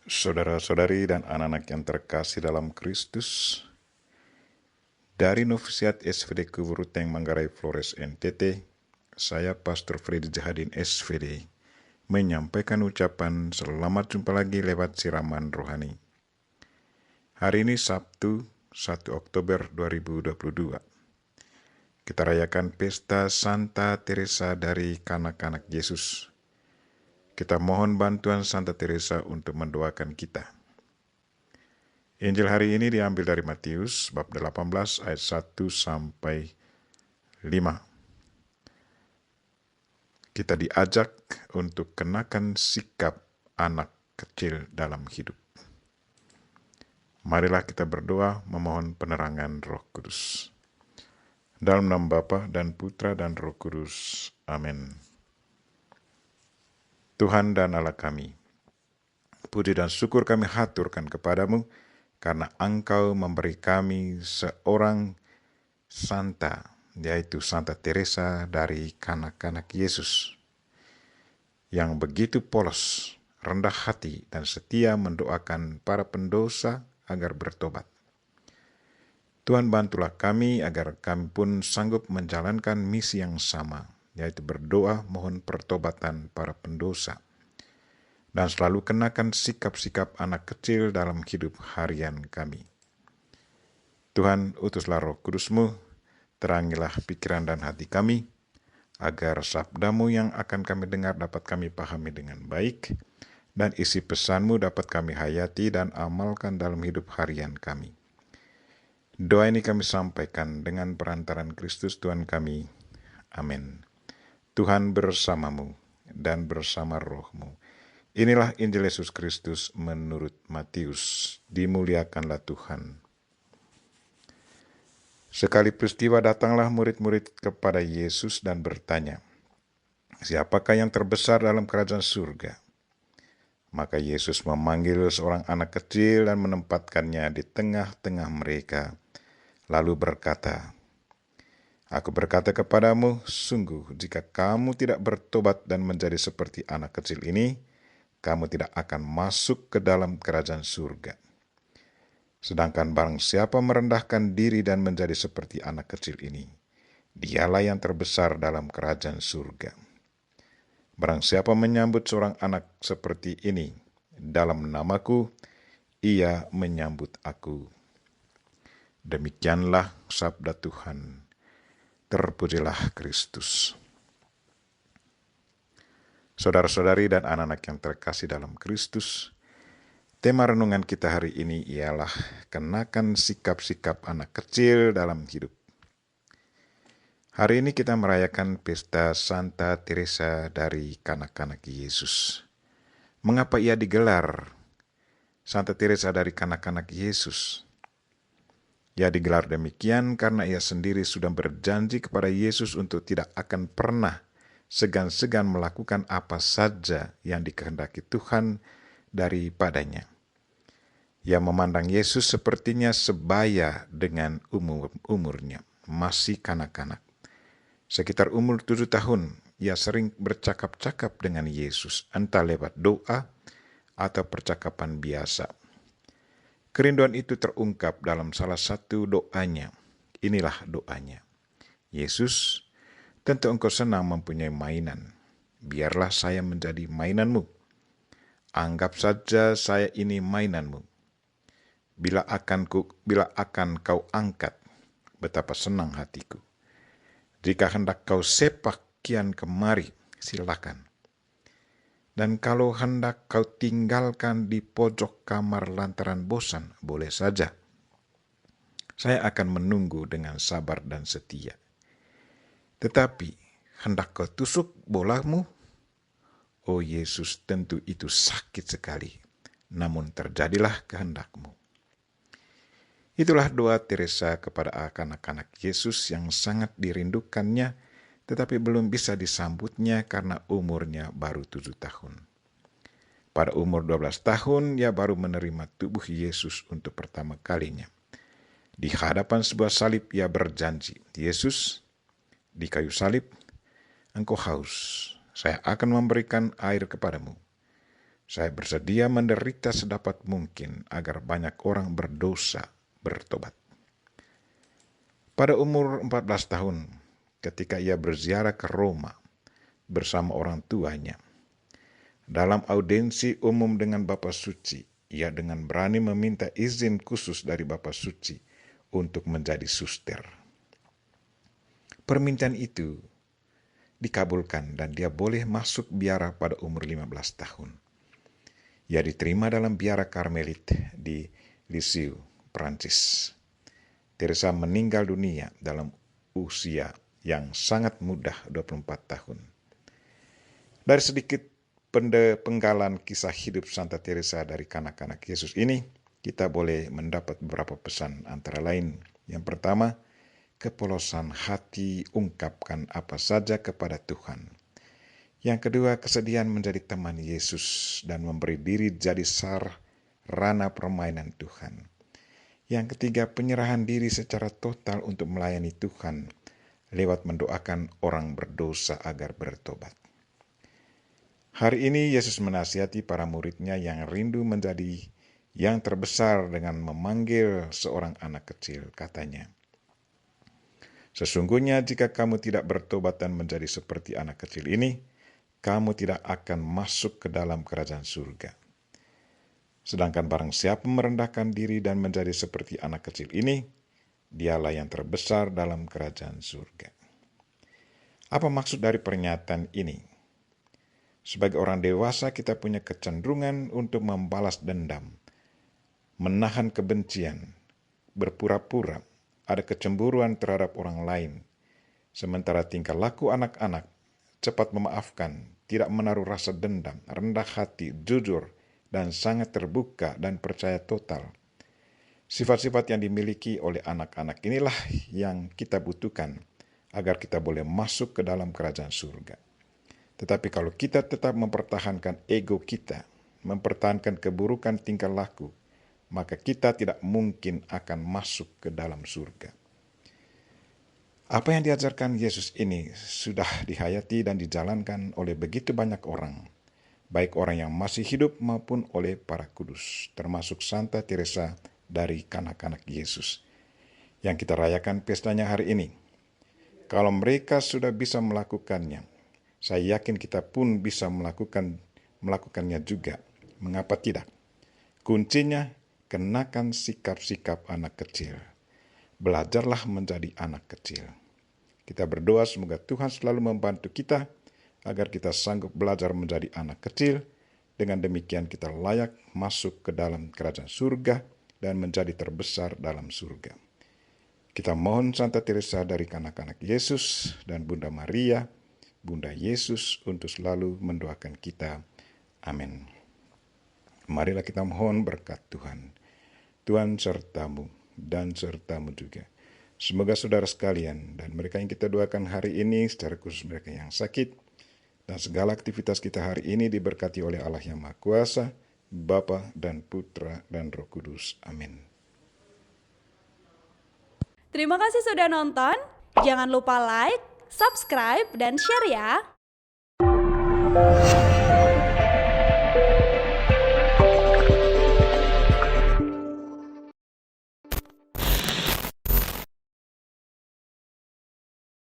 Saudara-saudari dan anak-anak yang terkasih dalam Kristus, dari Novisiat SVD Kuburuteng Manggarai Flores NTT, saya Pastor Freddy Jahadin SVD, menyampaikan ucapan selamat jumpa lagi lewat siraman rohani. Hari ini Sabtu 1 Oktober 2022. Kita rayakan pesta Santa Teresa dari Kanak-kanak Yesus. Kita mohon bantuan Santa Teresa untuk mendoakan kita. Injil hari ini diambil dari Matius bab 18 ayat 1 sampai 5. Kita diajak untuk kenakan sikap anak kecil dalam hidup. Marilah kita berdoa memohon penerangan Roh Kudus. Dalam nama Bapa dan Putra dan Roh Kudus. Amin. Tuhan dan Allah kami, puji dan syukur kami haturkan kepadamu karena Engkau memberi kami seorang Santa, yaitu Santa Teresa dari Kanak-kanak Yesus, yang begitu polos, rendah hati, dan setia mendoakan para pendosa agar bertobat. Tuhan, bantulah kami agar kami pun sanggup menjalankan misi yang sama, yaitu berdoa mohon pertobatan para pendosa, dan selalu kenakan sikap-sikap anak kecil dalam hidup harian kami. Tuhan, utuslah Roh Kudus-Mu, terangilah pikiran dan hati kami, agar sabda-Mu yang akan kami dengar dapat kami pahami dengan baik, dan isi pesan-Mu dapat kami hayati dan amalkan dalam hidup harian kami. Doa ini kami sampaikan dengan perantaran Kristus Tuhan kami. Amin. Tuhan bersamamu dan bersama roh-Mu. Inilah Injil Yesus Kristus menurut Matius. Dimuliakanlah Tuhan. Sekali peristiwa datanglah murid-murid kepada Yesus dan bertanya, "Siapakah yang terbesar dalam kerajaan surga?" Maka Yesus memanggil seorang anak kecil dan menempatkannya di tengah-tengah mereka, lalu berkata, "Aku berkata kepadamu, sungguh jika kamu tidak bertobat dan menjadi seperti anak kecil ini, kamu tidak akan masuk ke dalam kerajaan surga. Sedangkan barang siapa merendahkan diri dan menjadi seperti anak kecil ini, dialah yang terbesar dalam kerajaan surga. Barang siapa menyambut seorang anak seperti ini dalam namaku, ia menyambut aku." Demikianlah sabda Tuhan. Terpujilah Kristus. Saudara-saudari dan anak-anak yang terkasih dalam Kristus, tema renungan kita hari ini ialah kenakan sikap-sikap anak kecil dalam hidup. Hari ini kita merayakan pesta Santa Teresa dari Kanak-kanak Yesus. Mengapa ia digelar Santa Teresa dari Kanak-kanak Yesus? Ia digelar demikian karena ia sendiri sudah berjanji kepada Yesus untuk tidak akan pernah segan-segan melakukan apa saja yang dikehendaki Tuhan daripadanya. Ia memandang Yesus sepertinya sebaya dengan umurnya, masih kanak-kanak. Sekitar umur 7 tahun, ia sering bercakap-cakap dengan Yesus, entah lewat doa atau percakapan biasa. Kerinduan itu terungkap dalam salah satu doanya. Inilah doanya. "Yesus, tentu Engkau senang mempunyai mainan. Biarlah saya menjadi mainanmu. Anggap saja saya ini mainanmu. Bila akan kau angkat, betapa senang hatiku. Jika hendak kau sepak kian kemari, silakan. Dan kalau hendak kau tinggalkan di pojok kamar lantaran bosan, boleh saja. Saya akan menunggu dengan sabar dan setia. Tetapi, hendak kau tusuk bolamu? Oh Yesus, tentu itu sakit sekali. Namun terjadilah kehendakmu." Itulah doa Teresa kepada anak-anak Yesus yang sangat dirindukannya, tetapi belum bisa disambutnya karena umurnya baru 7 tahun. Pada umur 12 tahun, ia baru menerima tubuh Yesus untuk pertama kalinya. Di hadapan sebuah salib, ia berjanji, "Yesus, di kayu salib, Engkau haus. Saya akan memberikan air kepadamu. Saya bersedia menderita sedapat mungkin agar banyak orang berdosa bertobat. Pada umur 14 tahun, ketika ia berziarah ke Roma bersama orang tuanya, dalam audiensi umum dengan Bapa Suci, ia dengan berani meminta izin khusus dari Bapa Suci untuk menjadi suster. Permintaan itu dikabulkan dan dia boleh masuk biara pada umur 15 tahun. Ia diterima dalam biara Karmelit di Lisieux, Prancis. Teresa meninggal dunia dalam usia yang sangat muda, 24 tahun. Dari sedikit penggalan kisah hidup Santa Teresa dari kanak-kanak Yesus ini, kita boleh mendapat beberapa pesan, antara lain. Yang pertama, kepolosan hati, ungkapkan apa saja kepada Tuhan. Yang kedua, kesedihan menjadi teman Yesus dan memberi diri jadi sarana permainan Tuhan. Yang ketiga, penyerahan diri secara total untuk melayani Tuhan lewat mendoakan orang berdosa agar bertobat. Hari ini Yesus menasihati para muridnya yang rindu menjadi yang terbesar dengan memanggil seorang anak kecil. Katanya, sesungguhnya jika kamu tidak bertobat dan menjadi seperti anak kecil ini, kamu tidak akan masuk ke dalam kerajaan surga. Sedangkan barang siapa merendahkan diri dan menjadi seperti anak kecil ini, dialah yang terbesar dalam kerajaan surga. Apa maksud dari pernyataan ini? Sebagai orang dewasa, kita punya kecenderungan untuk membalas dendam, menahan kebencian, berpura-pura, ada kecemburuan terhadap orang lain. Sementara tingkah laku anak-anak, cepat memaafkan, tidak menaruh rasa dendam, rendah hati, jujur, dan sangat terbuka dan percaya total. Sifat-sifat yang dimiliki oleh anak-anak inilah yang kita butuhkan agar kita boleh masuk ke dalam kerajaan surga. Tetapi kalau kita tetap mempertahankan ego kita, mempertahankan keburukan tingkah laku, maka kita tidak mungkin akan masuk ke dalam surga. Apa yang diajarkan Yesus ini sudah dihayati dan dijalankan oleh begitu banyak orang, baik orang yang masih hidup maupun oleh para kudus, termasuk Santa Teresa dari kanak-kanak Yesus, yang kita rayakan pestanya hari ini. Kalau mereka sudah bisa melakukannya, saya yakin kita pun bisa melakukannya juga. Mengapa tidak? Kuncinya, kenakan sikap-sikap anak kecil. Belajarlah menjadi anak kecil. Kita berdoa semoga Tuhan selalu membantu kita agar kita sanggup belajar menjadi anak kecil. Dengan demikian kita layak masuk ke dalam kerajaan surga dan menjadi terbesar dalam surga. Kita mohon Santa Teresa dari kanak-kanak Yesus dan Bunda Maria, Bunda Yesus, untuk selalu mendoakan kita. Amin. Marilah kita mohon berkat Tuhan. Tuhan sertamu dan sertamu juga. Semoga saudara sekalian dan mereka yang kita doakan hari ini, secara khusus mereka yang sakit, dan segala aktivitas kita hari ini diberkati oleh Allah yang Maha Kuasa, Bapa dan Putra dan Roh Kudus. Amin. Terima kasih sudah nonton. Jangan lupa like, subscribe, dan share ya.